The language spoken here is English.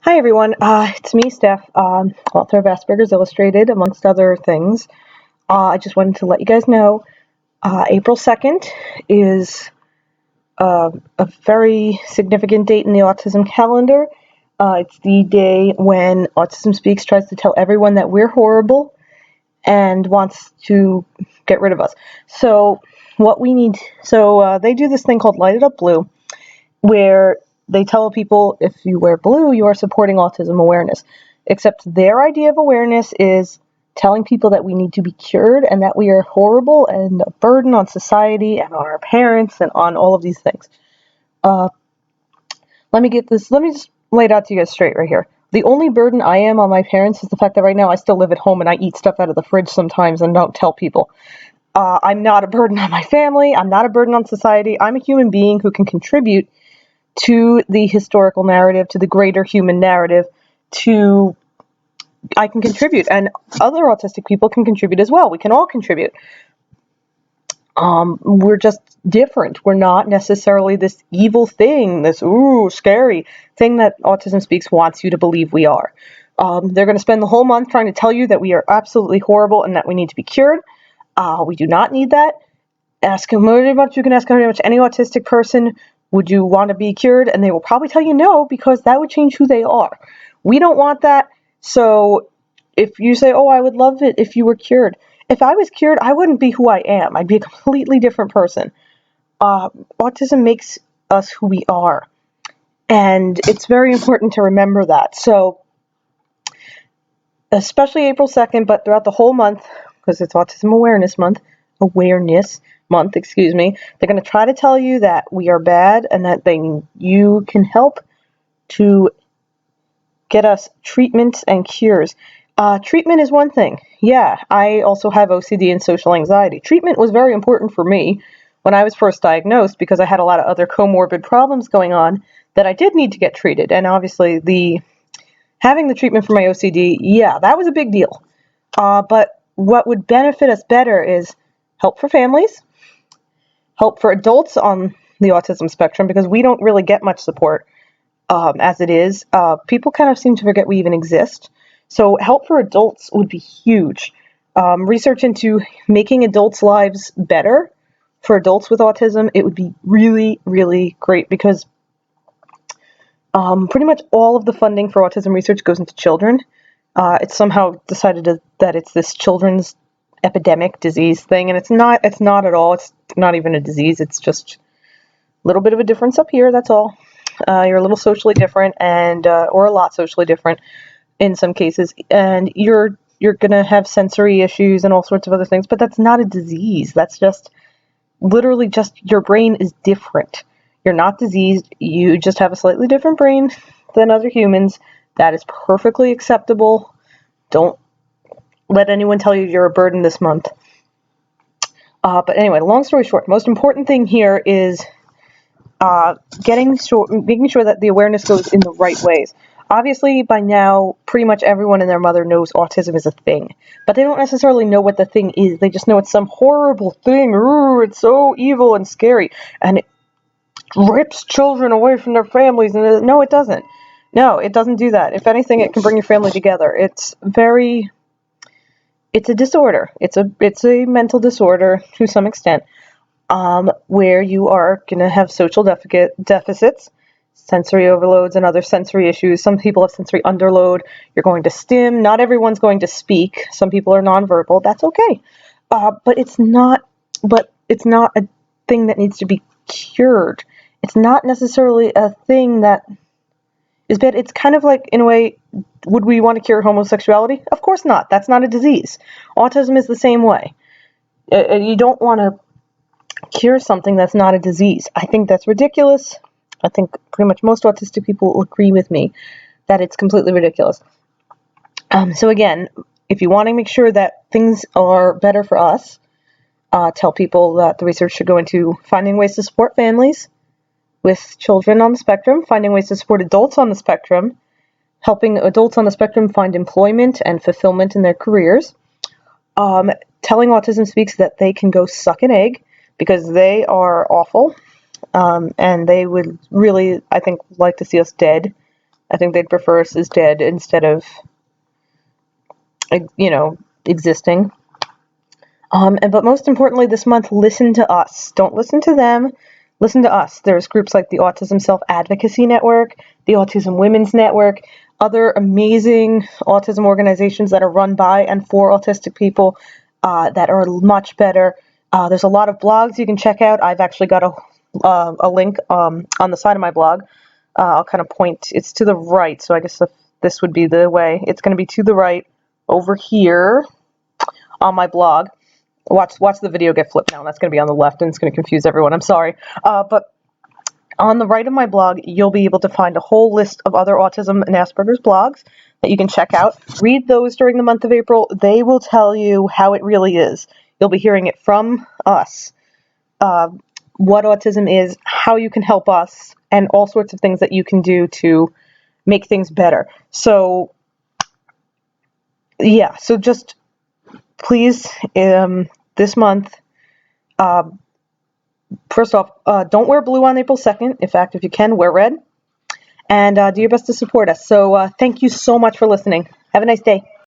Hi everyone, it's me, Steph, author of Asperger's Illustrated, amongst other things. I just wanted to let you guys know April 2nd is a very significant date in the autism calendar. It's the day when Autism Speaks tries to tell everyone that we're horrible and wants to get rid of us. So they do this thing called Light It Up Blue, where they tell people if you wear blue, you are supporting autism awareness. Except their idea of awareness is telling people that we need to be cured and that we are horrible and a burden on society and on our parents and on all of these things. Uh, Let me just lay it out to you guys straight right here. The only burden I am on my parents is the fact that right now I still live at home and I eat stuff out of the fridge sometimes and don't tell people. I'm not a burden on my family. I'm not a burden on society. I'm a human being who can contribute to the historical narrative, to the greater human narrative, I can contribute, and other autistic people can contribute as well. We can all contribute. We're just different. We're not necessarily this evil thing, this scary thing that Autism Speaks wants you to believe we are. They're going to spend the whole month trying to tell you that we are absolutely horrible and that we need to be cured. We do not need that. Ask them very much. You can ask very much any autistic person, would you want to be cured? And they will probably tell you no, because that would change who they are. We don't want that. So if you say, oh, I would love it if you were cured. If I was cured, I wouldn't be who I am. I'd be a completely different person. Autism makes us who we are. And it's very important to remember that. So especially April 2nd, but throughout the whole month, because it's Autism Awareness Month, excuse me. They're going to try to tell you that we are bad and that you can help to get us treatments and cures. Treatment is one thing. Yeah, I also have OCD and social anxiety. Treatment was very important for me when I was first diagnosed because I had a lot of other comorbid problems going on that I did need to get treated. And obviously having the treatment for my OCD, yeah, that was a big deal. But what would benefit us better is help for families, help for adults on the autism spectrum, because we don't really get much support as it is. People kind of seem to forget we even exist. So help for adults would be huge. Research into making adults' lives better for adults with autism, it would be really, really great, because pretty much all of the funding for autism research goes into children. It's somehow decided that it's this children's epidemic disease thing, and it's not at all. It's not even a disease. It's just a little bit of a difference up here, that's all. You're a little socially different, and or a lot socially different in some cases, and you're gonna have sensory issues and all sorts of other things, but that's not a disease. That's just literally just your brain is different. You're not diseased. You just have a slightly different brain than other humans. That is perfectly acceptable. Don't let anyone tell you you're a burden this month. But anyway, long story short, most important thing here is making sure that the awareness goes in the right ways. Obviously, by now, pretty much everyone and their mother knows autism is a thing, but they don't necessarily know what the thing is. They just know it's some horrible thing. Ooh, it's so evil and scary, and it rips children away from their families. And no, it doesn't. No, it doesn't do that. If anything, it can bring your family together. It's a disorder. It's a mental disorder to some extent, where you are going to have social deficits, sensory overloads, and other sensory issues. Some people have sensory underload. You're going to stim. Not everyone's going to speak. Some people are nonverbal. That's okay. But it's not a thing that needs to be cured. It's not necessarily a thing that is bad. It's kind of like, in a way, would we want to cure homosexuality? Of course not. That's not a disease. Autism is the same way. You don't want to cure something that's not a disease. I think that's ridiculous. I think pretty much most autistic people will agree with me that it's completely ridiculous. So again, if you want to make sure that things are better for us, tell people that the research should go into finding ways to support families with children on the spectrum, finding ways to support adults on the spectrum, helping adults on the spectrum find employment and fulfillment in their careers, telling Autism Speaks that they can go suck an egg because they are awful, and they would really, I think, like to see us dead I think they'd prefer us as dead instead of, existing. But most importantly, this month, listen to us. Don't listen to them. Listen to us. There's groups like the Autism Self-Advocacy Network, the Autism Women's Network, other amazing autism organizations that are run by and for autistic people that are much better. There's a lot of blogs you can check out. I've actually got a link on the side of my blog. I'll kind of point. It's to the right, so I guess this would be the way. It's going to be to the right over here on my blog. Watch the video get flipped now. That's going to be on the left, and it's going to confuse everyone. I'm sorry. But on the right of my blog, you'll be able to find a whole list of other autism and Asperger's blogs that you can check out. Read those during the month of April. They will tell you how it really is. You'll be hearing it from us, what autism is, how you can help us, and all sorts of things that you can do to make things better. So, yeah, so just please, this month, first off, don't wear blue on April 2nd. In fact, if you can, wear red. And do your best to support us. So thank you so much for listening. Have a nice day.